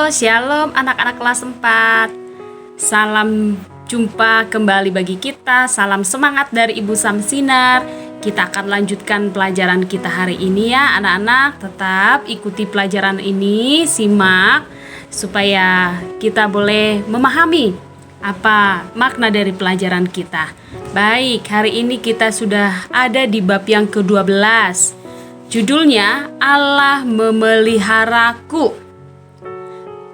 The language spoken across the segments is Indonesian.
Shalom anak-anak kelas 4. Salam jumpa kembali bagi kita. Salam semangat dari Ibu Samsinar. Kita akan lanjutkan pelajaran kita hari ini ya anak-anak. Tetap ikuti pelajaran ini, simak supaya kita boleh memahami apa makna dari pelajaran kita. Baik, hari ini kita sudah ada di bab yang ke-12. Judulnya Allah memeliharaku.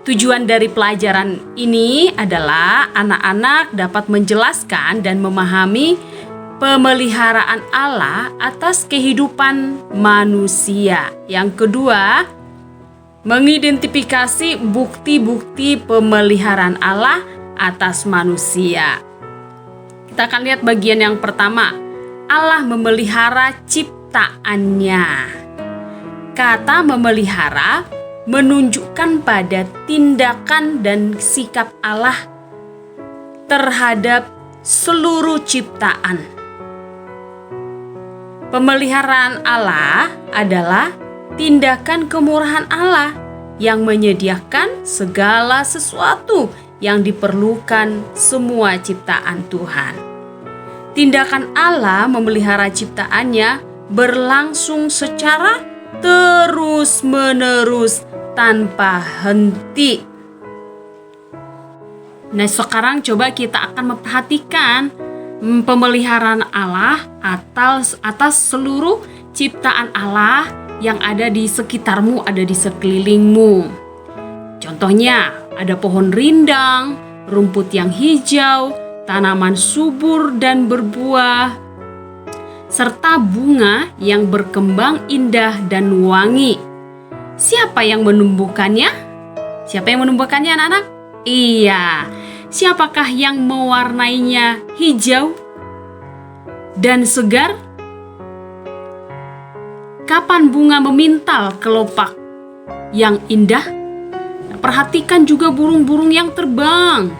Tujuan dari pelajaran ini adalah anak-anak dapat menjelaskan dan memahami pemeliharaan Allah atas kehidupan manusia. Yang kedua, mengidentifikasi bukti-bukti pemeliharaan Allah atas manusia. Kita akan lihat bagian yang pertama. Allah memelihara ciptaannya. Kata memelihara menunjukkan pada tindakan dan sikap Allah terhadap seluruh ciptaan. Pemeliharaan Allah adalah tindakan kemurahan Allah yang menyediakan segala sesuatu yang diperlukan semua ciptaan Tuhan. Tindakan Allah memelihara ciptaannya berlangsung secara terus-menerus tanpa henti. Nah, sekarang coba kita akan memperhatikan pemeliharaan Allah atas seluruh ciptaan Allah yang ada di sekitarmu, ada di sekelilingmu. Contohnya, ada pohon rindang, rumput yang hijau, tanaman subur dan berbuah, serta bunga yang berkembang indah dan wangi. Siapa yang menumbuhkannya? Siapa yang menumbuhkannya anak-anak? Iya. Siapakah yang mewarnainya hijau dan segar? Kapan bunga memintal kelopak yang indah? Perhatikan juga burung-burung yang terbang,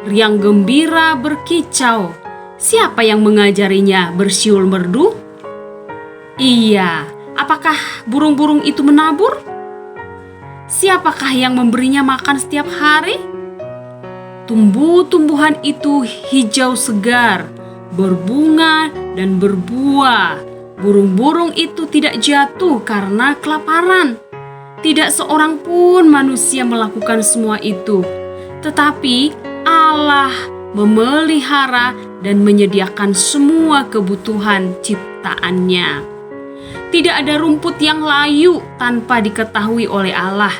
riang gembira berkicau. Siapa yang mengajarinya bersiul merdu? Iya, apakah burung-burung itu menabur? Siapakah yang memberinya makan setiap hari? Tumbuh-tumbuhan itu hijau segar, berbunga dan berbuah. Burung-burung itu tidak jatuh karena kelaparan. Tidak seorang pun manusia melakukan semua itu, tetapi Allah memelihara dan menyediakan semua kebutuhan ciptaannya. Tidak ada rumput yang layu tanpa diketahui oleh Allah,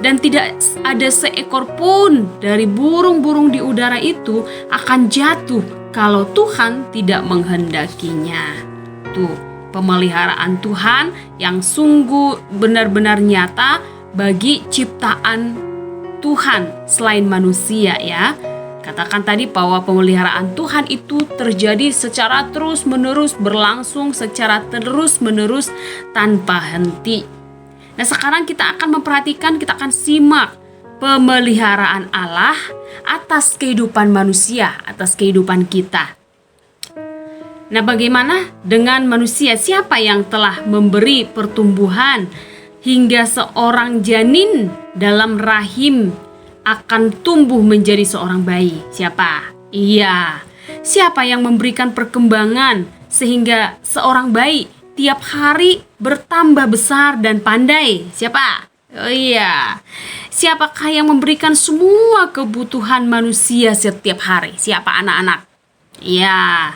dan tidak ada seekor pun dari burung-burung di udara itu akan jatuh kalau Tuhan tidak menghendakinya. Tuh, pemeliharaan Tuhan yang sungguh benar-benar nyata bagi ciptaan Tuhan selain manusia ya. Katakan tadi bahwa pemeliharaan Tuhan itu terjadi secara terus-menerus, berlangsung secara terus-menerus tanpa henti. Nah, sekarang kita akan memperhatikan, kita akan simak pemeliharaan Allah atas kehidupan manusia, atas kehidupan kita. Nah, bagaimana dengan manusia? Siapa yang telah memberi pertumbuhan hingga seorang janin dalam rahim akan tumbuh menjadi seorang bayi? Siapa? Iya. Siapa yang memberikan perkembangan sehingga seorang bayi tiap hari bertambah besar dan pandai? Siapa? Oh iya. Siapakah yang memberikan semua kebutuhan manusia setiap hari? Siapa anak-anak? Iya.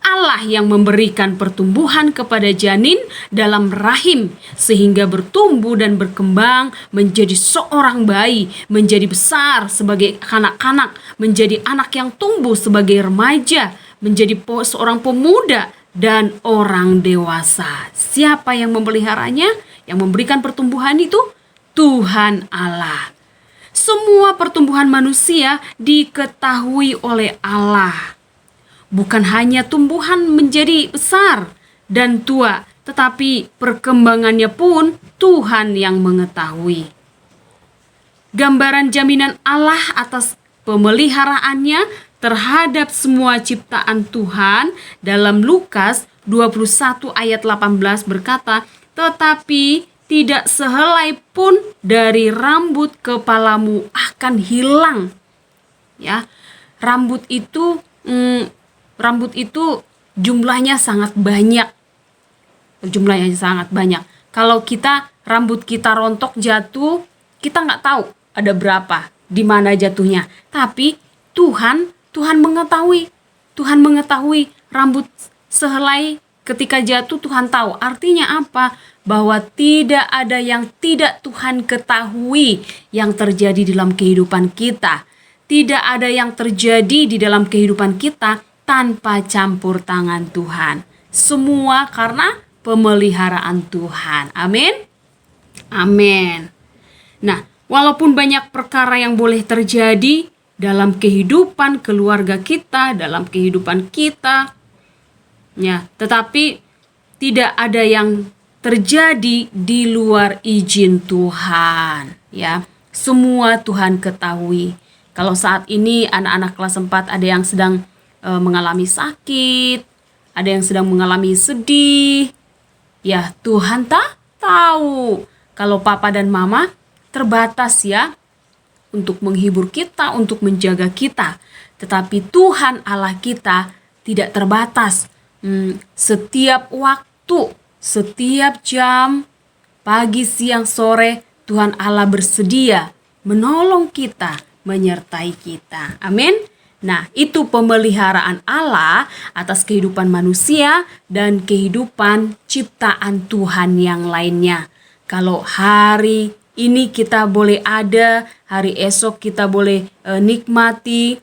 Allah yang memberikan pertumbuhan kepada janin dalam rahim sehingga bertumbuh dan berkembang menjadi seorang bayi, menjadi besar sebagai kanak-kanak, menjadi anak yang tumbuh sebagai remaja, menjadi seorang pemuda dan orang dewasa. Siapa yang memeliharanya? Yang memberikan pertumbuhan itu Tuhan Allah. Semua pertumbuhan manusia diketahui oleh Allah. Bukan hanya tumbuhan menjadi besar dan tua, tetapi perkembangannya pun Tuhan yang mengetahui. Gambaran jaminan Allah atas pemeliharaannya terhadap semua ciptaan Tuhan dalam Lukas 21 ayat 18 berkata, "Tetapi tidak sehelai pun dari rambut kepalamu akan hilang. Ya, rambut itu jumlahnya sangat banyak. Jumlahnya sangat banyak. Kalau rambut kita rontok jatuh, kita nggak tahu ada berapa, di mana jatuhnya. Tapi Tuhan mengetahui. Tuhan mengetahui rambut sehelai ketika jatuh, Tuhan tahu. Artinya apa? Bahwa tidak ada yang tidak Tuhan ketahui yang terjadi dalam kehidupan kita. Tidak ada yang terjadi di dalam kehidupan kita tanpa campur tangan Tuhan. Semua karena pemeliharaan Tuhan. Amin. Amin. Nah, walaupun banyak perkara yang boleh terjadi dalam kehidupan keluarga kita, dalam kehidupan kita, ya, tetapi tidak ada yang terjadi di luar izin Tuhan, ya. Semua Tuhan ketahui. Kalau saat ini anak-anak kelas 4 ada yang sedang mengalami sakit, ada yang sedang mengalami sedih, ya Tuhan tahu. Kalau papa dan mama terbatas ya untuk menghibur kita, untuk menjaga kita. Tetapi Tuhan Allah kita tidak terbatas. Setiap waktu, setiap jam, pagi, siang, sore, Tuhan Allah bersedia menolong kita, menyertai kita. Amin. Nah, itu pemeliharaan Allah atas kehidupan manusia dan kehidupan ciptaan Tuhan yang lainnya. Kalau hari ini kita boleh ada, hari esok kita boleh nikmati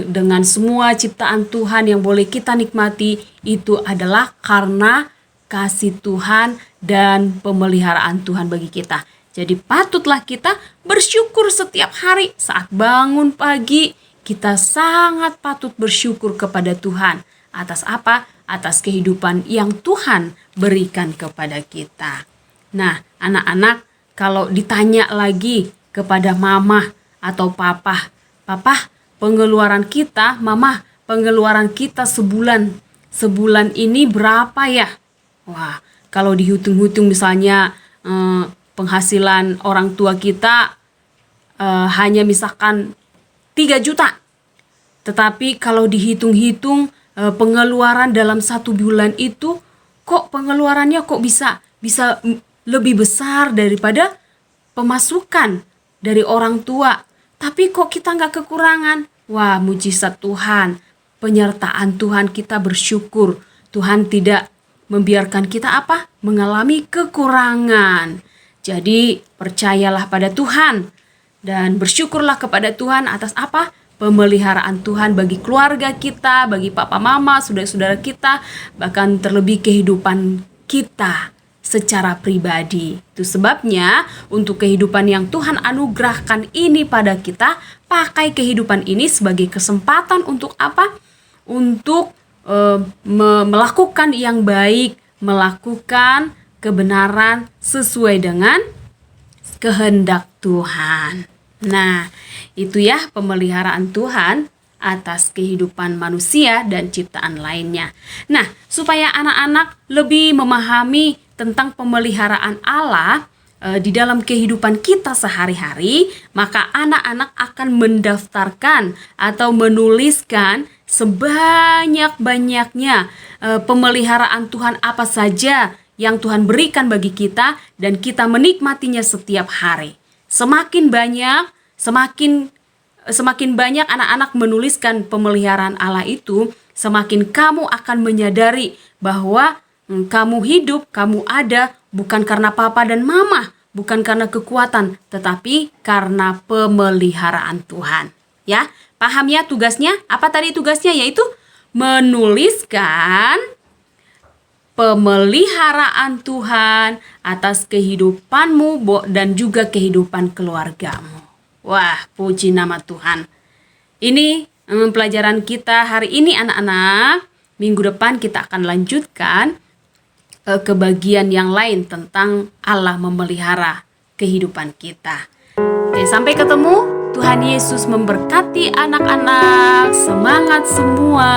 dengan semua ciptaan Tuhan yang boleh kita nikmati, itu adalah karena kasih Tuhan dan pemeliharaan Tuhan bagi kita. Jadi patutlah kita bersyukur setiap hari saat bangun pagi. Kita sangat patut bersyukur kepada Tuhan. Atas apa? Atas kehidupan yang Tuhan berikan kepada kita. Nah, anak-anak, kalau ditanya lagi kepada mama atau papa, pengeluaran kita, mama, pengeluaran kita sebulan ini berapa ya? Wah, kalau dihitung-hitung misalnya penghasilan orang tua kita hanya misalkan 3 juta. Tetapi kalau dihitung-hitung pengeluaran dalam 1 bulan itu, kok pengeluarannya kok bisa lebih besar daripada pemasukan dari orang tua. Tapi kok kita nggak kekurangan? Wah, mujizat Tuhan, penyertaan Tuhan, kita bersyukur. Tuhan tidak membiarkan kita mengalami kekurangan. Jadi percayalah pada Tuhan. Dan bersyukurlah kepada Tuhan atas pemeliharaan Tuhan bagi keluarga kita, bagi papa mama, saudara-saudara kita, bahkan terlebih kehidupan kita secara pribadi. Itu sebabnya untuk kehidupan yang Tuhan anugerahkan ini pada kita, pakai kehidupan ini sebagai kesempatan untuk Untuk melakukan yang baik, melakukan kebenaran sesuai dengan kehendak Tuhan. Nah, itu ya pemeliharaan Tuhan atas kehidupan manusia dan ciptaan lainnya. Nah, supaya anak-anak lebih memahami tentang pemeliharaan Allah di dalam kehidupan kita sehari-hari, maka anak-anak akan mendaftarkan atau menuliskan sebanyak-banyaknya pemeliharaan Tuhan apa saja yang Tuhan berikan bagi kita dan kita menikmatinya setiap hari. Semakin banyak anak-anak menuliskan pemeliharaan Allah itu, semakin kamu akan menyadari bahwa kamu hidup, kamu ada bukan karena papa dan mama, bukan karena kekuatan, tetapi karena pemeliharaan Tuhan. Ya, paham ya tugasnya? Apa tadi tugasnya? Yaitu menuliskan pemeliharaan Tuhan atas kehidupanmu dan juga kehidupan keluargamu. Wah, puji nama Tuhan. Ini pelajaran kita hari ini anak-anak. Minggu depan kita akan lanjutkan ke bagian yang lain tentang Allah memelihara kehidupan kita. Oke, sampai ketemu. Tuhan Yesus memberkati anak-anak. Semangat semua.